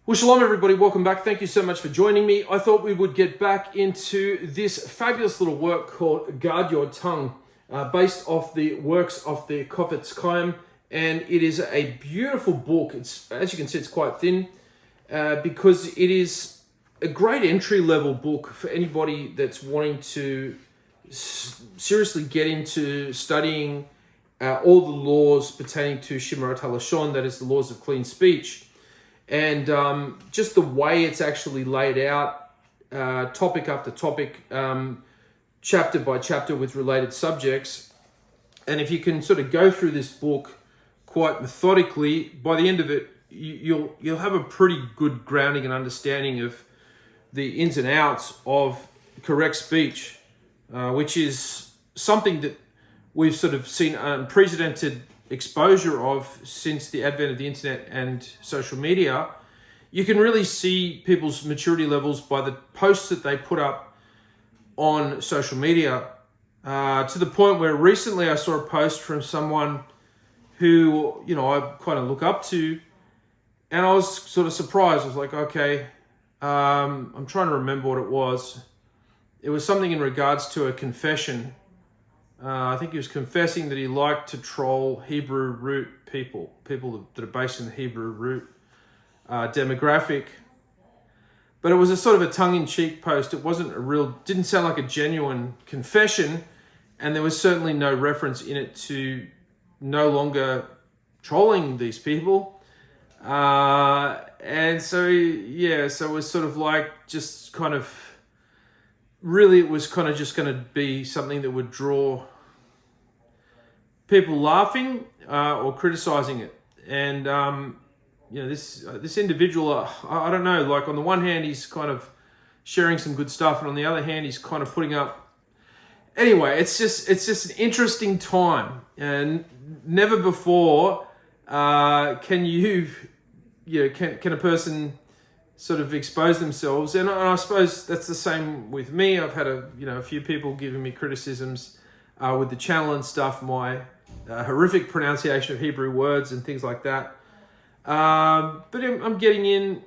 Well, shalom everybody, welcome back. Thank you so much for joining me. I thought we would get back into this fabulous little work called Guard Your Tongue, based off the works of the Chofetz Chaim, and it is a beautiful book. It's, as you can see, it's quite thin, because it is a great entry-level book for anybody that's wanting to seriously get into studying all the laws pertaining to Shimurat HaLashon, that is the laws of clean speech. And just the way it's actually laid out, topic after topic, chapter by chapter with related subjects. And if you can sort of go through this book quite methodically, by the end of it, you'll have a pretty good grounding and understanding of the ins and outs of correct speech, which is something that we've sort of seen unprecedented exposure of since the advent of the internet and social media. You can really see people's maturity levels by the posts that they put up on social media, to the point where recently I saw a post from someone who, you know, I kind of look up to, and I was sort of surprised. I was like, okay, I'm trying to remember what it was. It was something in regards to a confession. I think he was confessing that he liked to troll Hebrew root people that are based in the Hebrew root demographic. But it was a sort of a tongue-in-cheek post. It didn't sound like a genuine confession, and there was certainly no reference in it to no longer trolling these people. And so it was sort of like just kind of, really it was kind of just going to be something that would draw people laughing or criticizing it. And this individual, I don't know, like on the one hand he's kind of sharing some good stuff, and on the other hand he's kind of putting up, anyway, it's just an interesting time, and never before can a person sort of expose themselves. And I suppose that's the same with me. I've had a few people giving me criticisms with the channel and stuff, my horrific pronunciation of Hebrew words and things like that. But I'm getting in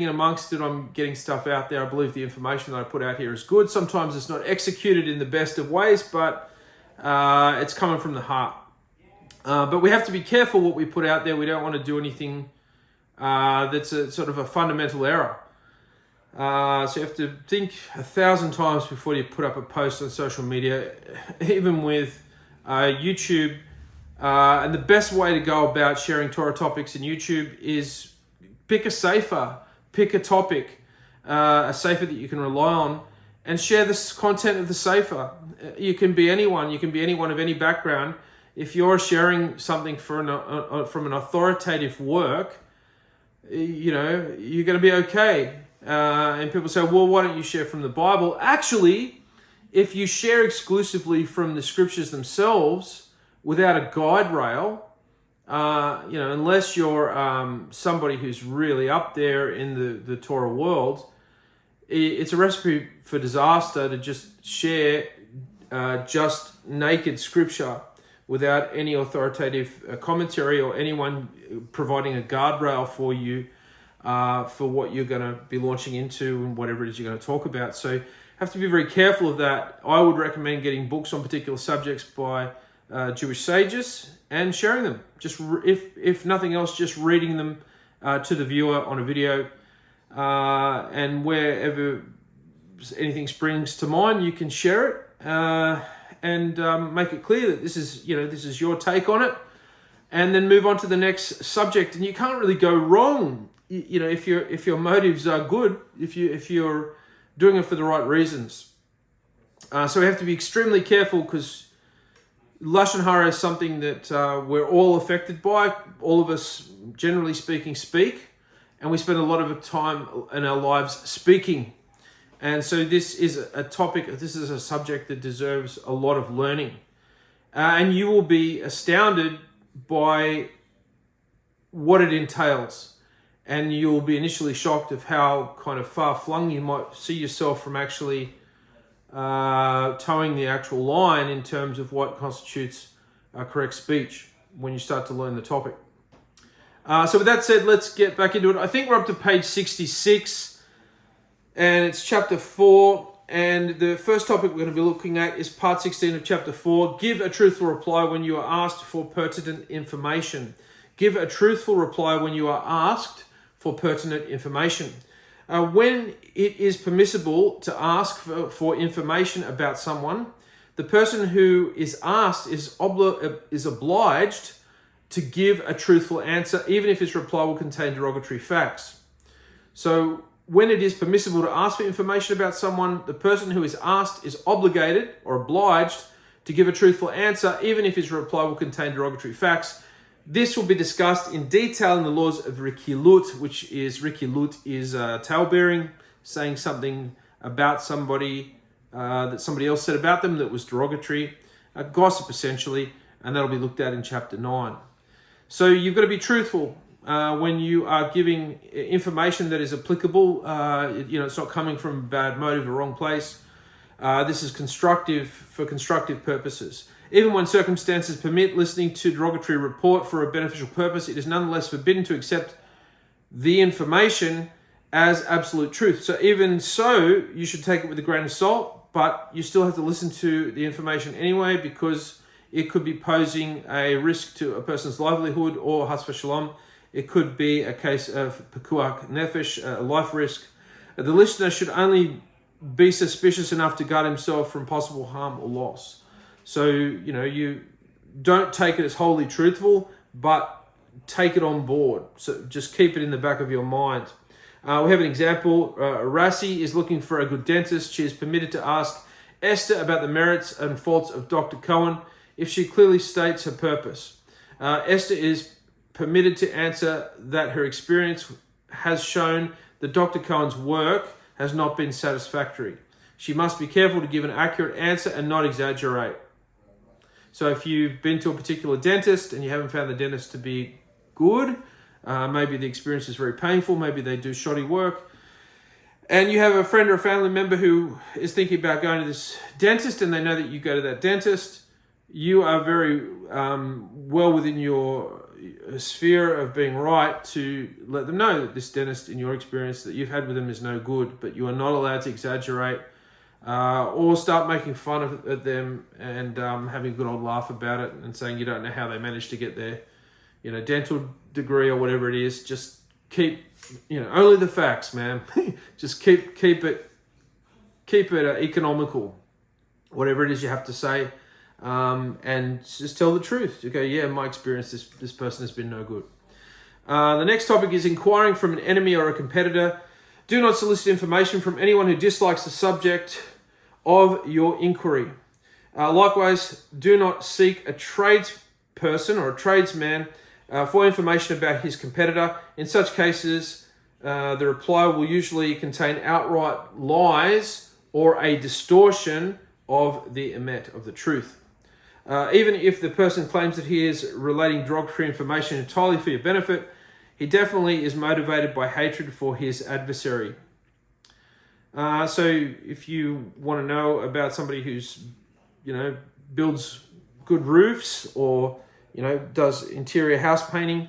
amongst it. I'm getting stuff out there. I believe the information that I put out here is good. Sometimes it's not executed in the best of ways, but it's coming from the heart. But we have to be careful what we put out there. We don't want to do anything that's a sort of a fundamental error. So you have to think 1,000 times before you put up a post on social media, even with YouTube. And the best way to go about sharing Torah topics in YouTube is pick a sefer, pick a topic, a sefer that you can rely on, and share this content of the sefer. You can be anyone. You can be anyone of any background. If you're sharing something from an authoritative work, you're going to be okay. And people say, well, why don't you share from the Bible? Actually, if you share exclusively from the scriptures themselves without a guide rail, unless you're somebody who's really up there in the Torah world, it's a recipe for disaster to just share just naked scripture without any authoritative commentary or anyone providing a guardrail for you for what you're going to be launching into and whatever it is you're going to talk about. So you have to be very careful of that. I would recommend getting books on particular subjects by Jewish sages and sharing them. Just if nothing else, just reading them to the viewer on a video, and wherever anything springs to mind, you can share it. And make it clear that this is your take on it, and then move on to the next subject. And you can't really go wrong, if your motives are good, if you're doing it for the right reasons. So we have to be extremely careful, because Lashon Hara is something that we're all affected by. All of us, generally speaking, speak, and we spend a lot of time in our lives speaking. And so this is a subject that deserves a lot of learning. And you will be astounded by what it entails. And you will be initially shocked of how kind of far-flung you might see yourself from actually towing the actual line in terms of what constitutes correct speech when you start to learn the topic. So with that said, let's get back into it. I think we're up to page 66, and it's chapter 4. And the first topic we're going to be looking at is part 16 of chapter 4. Give a truthful reply when you are asked for pertinent information. Give a truthful reply when you are asked for pertinent information. When it is permissible to ask for information about someone, the person who is asked is obliged to give a truthful answer, even if his reply will contain derogatory facts. So when it is permissible to ask for information about someone, the person who is asked is obligated or obliged to give a truthful answer, even if his reply will contain derogatory facts. This will be discussed in detail in the laws of Rikilut, which is talebearing, saying something about somebody that somebody else said about them that was derogatory, gossip essentially, and that'll be looked at in chapter 9. So you've got to be truthful when you are giving information that is applicable. It's not coming from a bad motive or wrong place. This is constructive for constructive purposes. Even when circumstances permit listening to derogatory report for a beneficial purpose, it is nonetheless forbidden to accept the information as absolute truth. So even so, you should take it with a grain of salt, but you still have to listen to the information anyway, because it could be posing a risk to a person's livelihood, or has v'shalom, it could be a case of pekuach nefesh, a life risk. The listener should only be suspicious enough to guard himself from possible harm or loss. So, you don't take it as wholly truthful, but take it on board. So just keep it in the back of your mind. We have an example. Rassi is looking for a good dentist. She is permitted to ask Esther about the merits and faults of Dr. Cohen if she clearly states her purpose. Esther is permitted to answer that her experience has shown that Dr. Cohen's work has not been satisfactory. She must be careful to give an accurate answer and not exaggerate. So if you've been to a particular dentist and you haven't found the dentist to be good, maybe the experience is very painful, maybe they do shoddy work, and you have a friend or a family member who is thinking about going to this dentist and they know that you go to that dentist, you are very well within your sphere of being right to let them know that this dentist, in your experience, that you've had with them is no good, but you are not allowed to exaggerate or start making fun of them and having a good old laugh about it and saying you don't know how they managed to get their dental degree or whatever it is. Just keep, only the facts, man. Just keep it economical, whatever it is you have to say. And just tell the truth. You go, yeah, in my experience, this person has been no good. The next topic is inquiring from an enemy or a competitor. Do not solicit information from anyone who dislikes the subject of your inquiry. Likewise, do not seek a tradesperson or a tradesman for information about his competitor. In such cases, the reply will usually contain outright lies or a distortion of the emet, of the truth. Even if the person claims that he is relating derogatory information entirely for your benefit, he definitely is motivated by hatred for his adversary. So if you want to know about somebody who's, builds good roofs or, does interior house painting,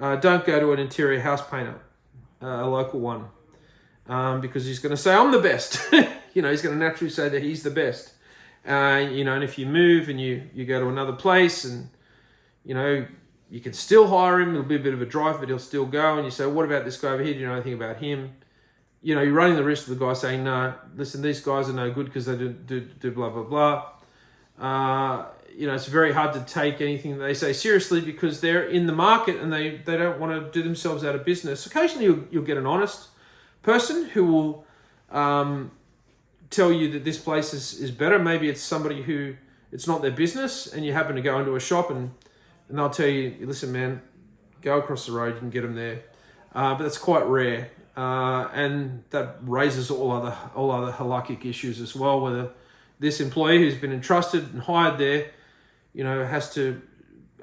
don't go to an interior house painter, a local one, because he's going to say, I'm the best. He's going to naturally say that he's the best. And if you move and you go to another place and, you can still hire him. It'll be a bit of a drive, but he'll still go. And you say, what about this guy over here? Do you know anything about him? You're running the risk of the guy saying, no, listen, these guys are no good because they do blah, blah, blah. It's very hard to take anything that they say seriously because they're in the market and they don't want to do themselves out of business. Occasionally you'll get an honest person who will tell you that this place is better. Maybe it's somebody who it's not their business and you happen to go into a shop and they'll tell you, listen, man, go across the road, you can get them there. But that's quite rare. And that raises all other halakhic issues as well, whether this employee who's been entrusted and hired there, has to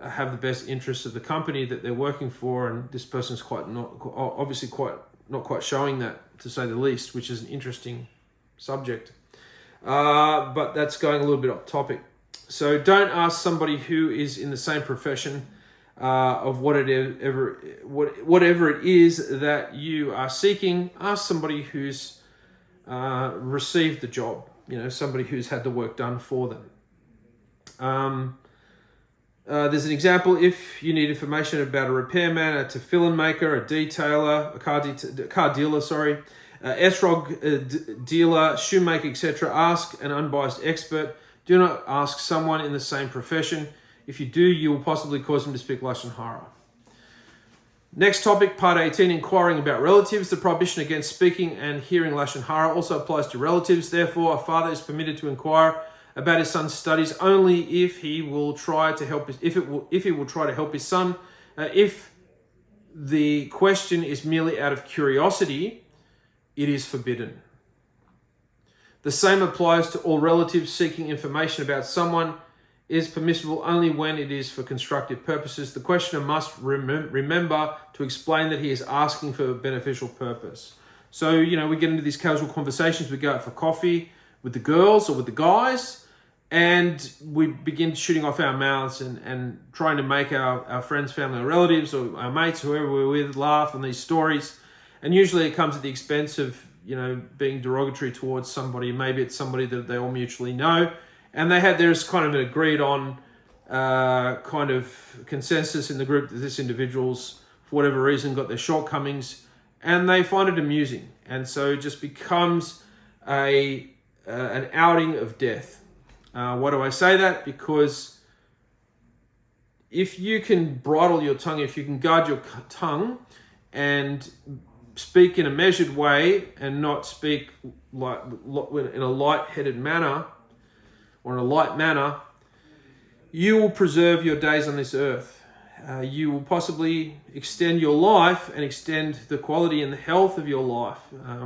have the best interests of the company that they're working for, and this person's not quite showing that, to say the least, which is an interesting subject. But that's going a little bit off topic. So don't ask somebody who is in the same profession of whatever it is that you are seeking. Ask somebody who's received the job, somebody who's had the work done for them. There's an example: if you need information about a repairman, a tefillin maker, a detailer, a car dealer, esrog dealer, shoemaker, etc., ask an unbiased expert. Do not ask someone in the same profession. If you do, you will possibly cause them to speak Lashon Hara. Next topic, part 18, inquiring about relatives. The prohibition against speaking and hearing Lashon Hara also applies to relatives. Therefore, a father is permitted to inquire about his son's studies only if he will try to help his son. If the question is merely out of curiosity, it is forbidden. The same applies to all relatives. Seeking information about someone is permissible only when it is for constructive purposes. The questioner must remember to explain that he is asking for a beneficial purpose. So, we get into these casual conversations. We go out for coffee with the girls or with the guys, and we begin shooting off our mouths and trying to make our friends, family, or relatives, or our mates, whoever we're with, laugh on these stories. And usually it comes at the expense of, being derogatory towards somebody. Maybe it's somebody that they all mutually know. And there's kind of an agreed on kind of consensus in the group that this individual's, for whatever reason, got their shortcomings, and they find it amusing. And so it just becomes an outing of death. Why do I say that? Because if you can bridle your tongue, if you can guard your tongue and speak in a measured way and not speak in a light-headed manner or in a light manner, you will preserve your days on this earth. You will possibly extend your life and extend the quality and the health of your life.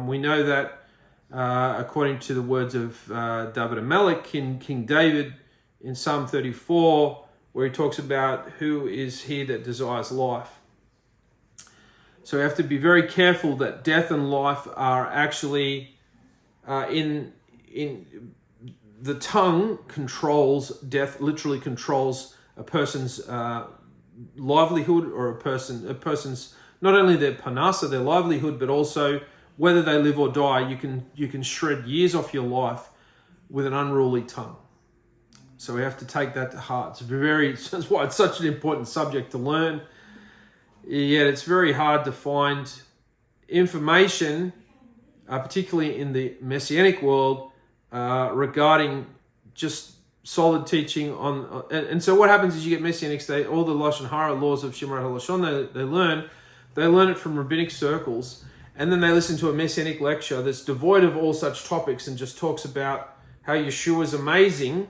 We know that according to the words of David HaMelech, King David, in Psalm 34, where he talks about who is he that desires life. So we have to be very careful that death and life are actually in the tongue controls, death literally controls a person's livelihood, or a person's not only their parnasa, their livelihood, but also whether they live or die. You can shred years off your life with an unruly tongue. So we have to take that to heart. That's why it's such an important subject to learn. Yet it's very hard to find information, particularly in the Messianic world, regarding just solid teaching on. And so what happens is you get Messianics, all the Lashon Hara laws of Shemar HaLashon, they learn it from rabbinic circles, and then they listen to a Messianic lecture that's devoid of all such topics and just talks about how Yeshua is amazing,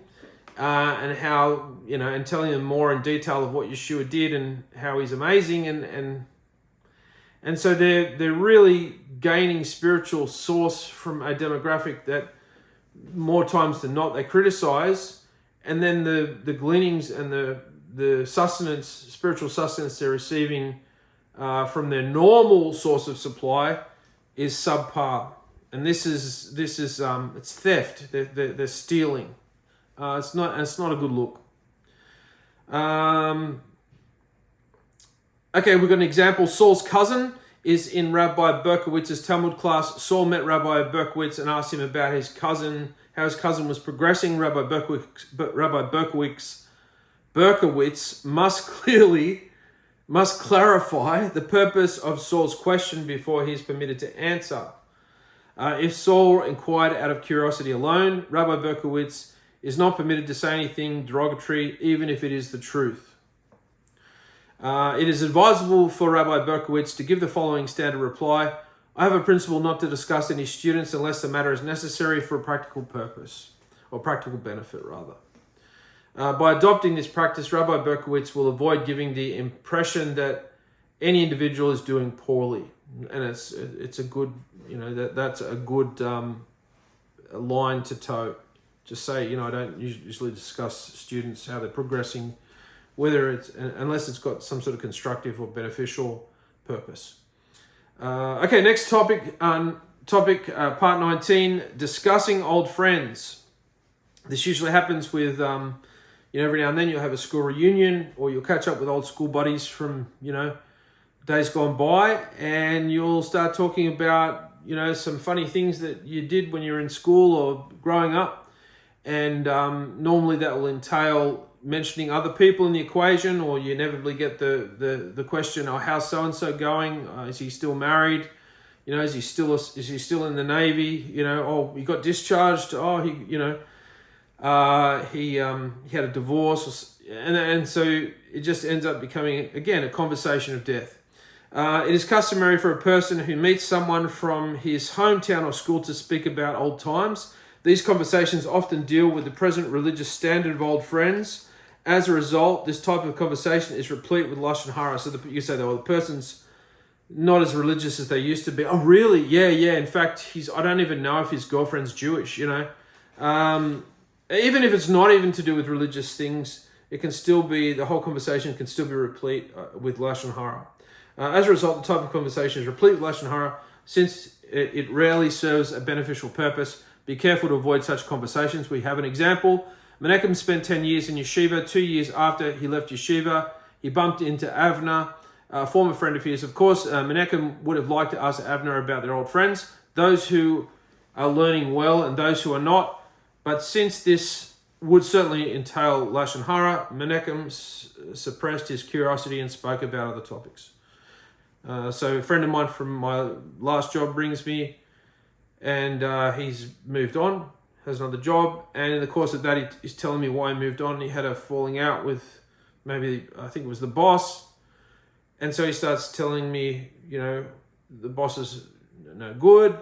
and how, and telling them more in detail of what Yeshua did and how he's amazing, and so they're really gaining spiritual source from a demographic that more times than not they criticize, and then the gleanings and the sustenance, spiritual sustenance they're receiving from their normal source of supply is subpar, and this is it's theft. They're stealing. It's not a good look. Okay, we've got an example. Saul's cousin is in Rabbi Berkowitz's Talmud class. Saul met Rabbi Berkowitz and asked him about his cousin, how his cousin was progressing. Rabbi Berkowitz must clarify the purpose of Saul's question before he is permitted to answer. If Saul inquired out of curiosity alone, Rabbi Berkowitz is not permitted to say anything derogatory, even if it is the truth. It is advisable for Rabbi Berkowitz to give the following standard reply: I have a principle not to discuss any students unless the matter is necessary for a practical purpose, or practical benefit rather. By adopting this practice, Rabbi Berkowitz will avoid giving the impression that any individual is doing poorly. And it's a good, that's a good line to toe. Just say, I don't usually discuss students, how they're progressing, unless it's got some sort of constructive or beneficial purpose. Okay, next topic, part 19, discussing old friends. This usually happens with every now and then you'll have a school reunion, or you'll catch up with old school buddies from, days gone by, and you'll start talking about, some funny things that you did when you were in school or growing up. And normally that will entail mentioning other people in the equation, or you inevitably get the question, oh, how's so-and-so going? Is he still married? Is he still in the Navy? Oh, he got discharged. Oh, he had a divorce, and so it just ends up becoming, again, a conversation of death. It is customary for a person who meets someone from his hometown or school to speak about old times. These conversations often deal with the present religious standard of old friends. As a result, this type of conversation is replete with Lashon Hara. So you say, the person's not as religious as they used to be. Oh, really? Yeah. In fact, I don't even know if his girlfriend's Jewish, Even if it's not even to do with religious things, it can still be, the whole conversation can still be replete with Lashon Hara. As a result, the type of conversation is replete with Lashon Hara. Since it rarely serves a beneficial purpose, be careful to avoid such conversations. We have an example. Menachem spent 10 years in yeshiva. 2 years after he left yeshiva, he bumped into Avner, a former friend of his. Of course, Menachem would have liked to ask Avner about their old friends, those who are learning well and those who are not. But since this would certainly entail Lashon Hara, Menachem suppressed his curiosity and spoke about other topics. So a friend of mine from my last job brings me, and he's moved on, has another job, and in the course of that, he's telling me why he moved on. He had a falling out with maybe, I think it was the boss, and so he starts telling me, the boss is no good,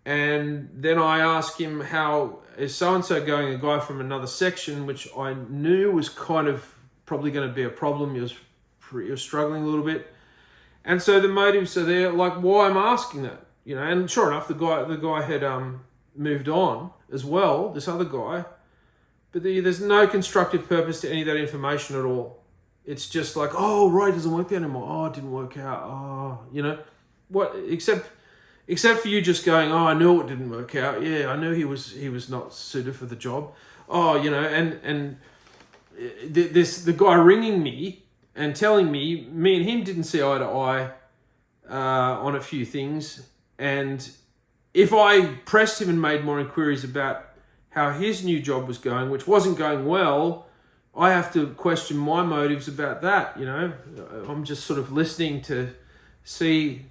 and then I ask him, how is so-and-so going, a guy from another section, which I knew was kind of probably going to be a problem. He was struggling a little bit. And so the motives are there, like why I'm asking that, and sure enough, the guy had moved on as well, this other guy, but there's no constructive purpose to any of that information at all. It's just like, oh, right, it doesn't work out anymore. Oh, it didn't work out. Oh, what, except for you just going, oh, I knew it didn't work out. Yeah, I knew he was not suited for the job. Oh, and the guy ringing me and telling me and him didn't see eye to eye on a few things. And if I pressed him and made more inquiries about how his new job was going, which wasn't going well, I have to question my motives about that. I'm just sort of listening to see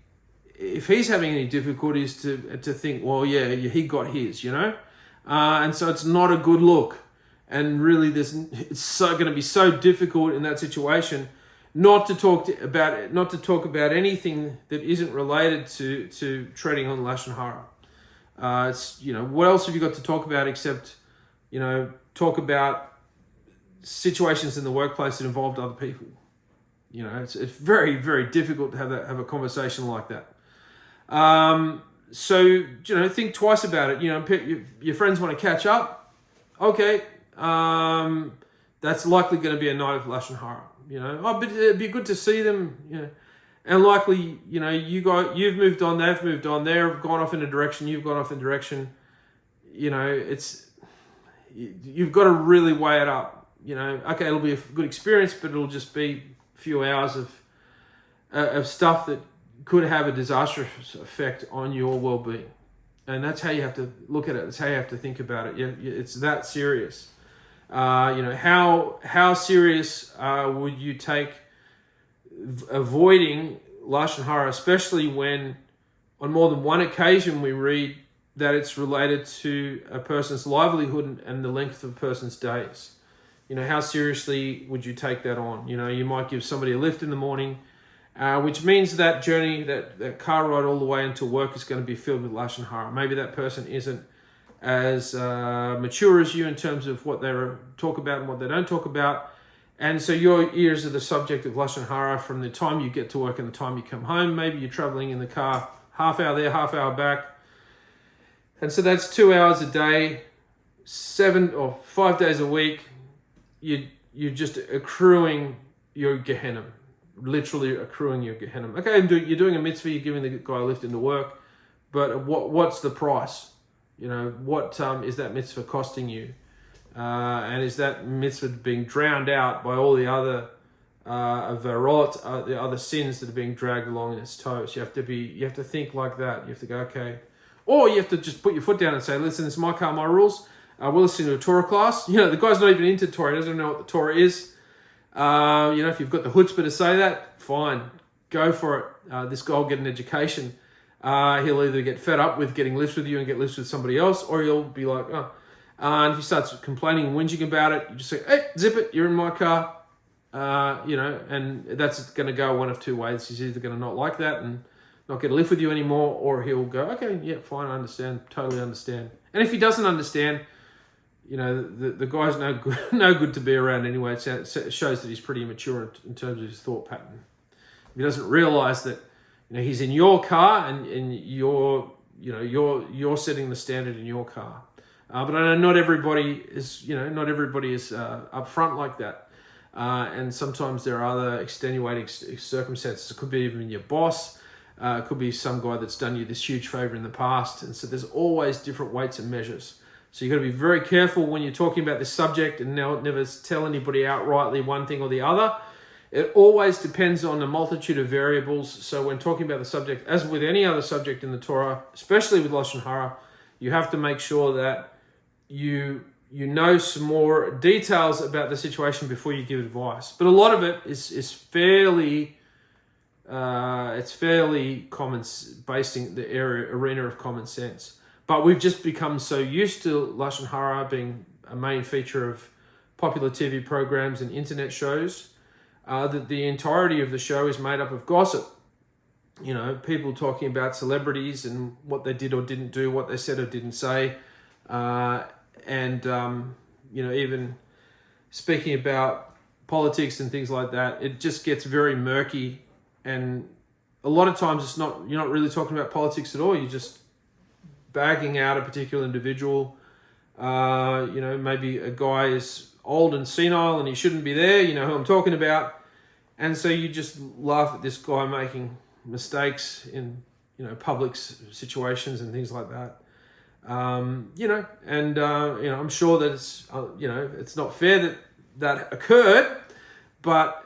if he's having any difficulties to think, well, yeah, he got his, and so it's not a good look. And really, it's going to be so difficult in that situation not to talk about anything that isn't related to treading on Lashon Hara. It's what else have you got to talk about except talk about situations in the workplace that involved other people. It's very, very difficult to have a conversation like that. So think twice about it. Your friends want to catch up. Okay. That's likely going to be a night of Lashon Hara, but it'd be good to see them, and likely, you've moved on, they've moved on, they've gone off in a direction, you've gone off in a direction, you've got to really weigh it up, okay, it'll be a good experience, but it'll just be a few hours of stuff that could have a disastrous effect on your well-being. And that's how you have to look at it. That's how you have to think about it. It's that serious. How serious would you take avoiding Lashon Hara, especially when on more than one occasion we read that it's related to a person's livelihood and the length of a person's days. How seriously would you take that on? You might give somebody a lift in the morning, which means that journey, that car ride all the way into work is going to be filled with Lashon Hara. Maybe that person isn't as mature as you in terms of what they talk about and what they don't talk about. And so your ears are the subject of Lashon Hara from the time you get to work and the time you come home. Maybe you're traveling in the car, half hour there, half hour back. And so that's 2 hours a day, 7 or 5 days a week. You're just accruing your Gehenna, literally accruing your Gehenna. Okay, you're doing a mitzvah, you're giving the guy a lift into work, but what's the price? What is that mitzvah costing you? And is that mitzvah being drowned out by all the other averot, the other sins that are being dragged along in its toes? You have to think like that. You have to go, okay. Or you have to just put your foot down and say, listen, it's my car, my rules. We'll listen to a Torah class. The guy's not even into Torah. He doesn't know what the Torah is. If you've got the chutzpah to say that, fine. Go for it. This guy will get an education. He'll either get fed up with getting lifts with you and get lifts with somebody else, or he'll be like, oh. And if he starts complaining and whinging about it, you just say, hey, zip it, you're in my car. And that's going to go one of two ways. He's either going to not like that and not get a lift with you anymore, or he'll go, okay, yeah, fine, I understand, totally understand. And if he doesn't understand, the guy's no good to be around anyway. It shows that he's pretty immature in terms of his thought pattern. If he doesn't realize that, he's in your car and you're setting the standard in your car. But I know not everybody is upfront like that. And sometimes there are other extenuating circumstances. It could be even your boss. It could be some guy that's done you this huge favor in the past. And so there's always different weights and measures. So you've got to be very careful when you're talking about this subject and never tell anybody outrightly one thing or the other. It always depends on a multitude of variables. So when talking about the subject, as with any other subject in the Torah, especially with Lashon Hara, you have to make sure that you know some more details about the situation before you give advice. But a lot of it is fairly common, based in the arena of common sense. But we've just become so used to Lashon Hara being a main feature of popular TV programs and internet shows that the entirety of the show is made up of gossip. People talking about celebrities and what they did or didn't do, what they said or didn't say. Even speaking about politics and things like that, it just gets very murky. And a lot of times you're not really talking about politics at all. You're just bagging out a particular individual. Maybe a guy is old and senile and he shouldn't be there. You know who I'm talking about. And so you just laugh at this guy making mistakes in, public situations and things like that. I'm sure that it's not fair that occurred, but,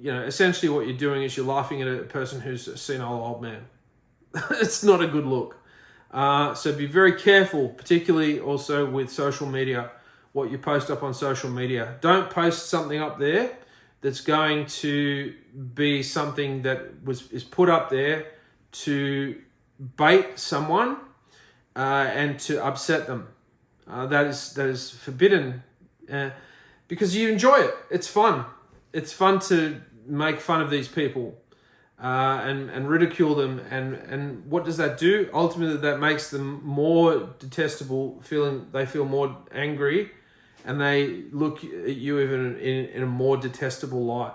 essentially what you're doing is you're laughing at a person who's a senile old man. It's not a good look. So be very careful, particularly also with social media, what you post up on social media. Don't post something up there that's going to be something that is put up there to bait someone and to upset them. That is forbidden because you enjoy it. It's fun. It's fun to make fun of these people and ridicule them. And what does that do? Ultimately, that makes them more detestable, they feel more angry, and they look at you even in a more detestable light.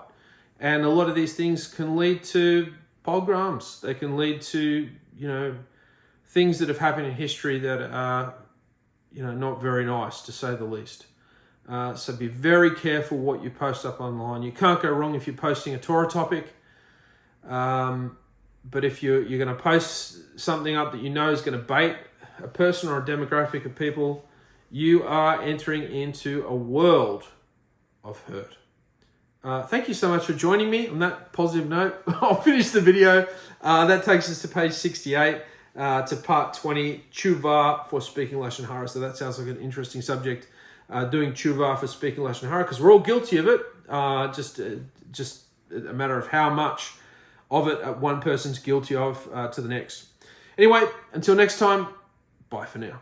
And a lot of these things can lead to pogroms. They can lead to, things that have happened in history that are, not very nice, to say the least. So be very careful what you post up online. You can't go wrong if you're posting a Torah topic. But if you're going to post something up that you know is going to bait a person or a demographic of people, you are entering into a world of hurt. Thank you so much for joining me. On that positive note, I'll finish the video. That takes us to page 68, to part 20, Tshuva for speaking Lashon Hara. So that sounds like an interesting subject, doing Tshuva for speaking Lashon Hara, because we're all guilty of it. Just a matter of how much of it one person's guilty of to the next. Anyway, until next time, bye for now.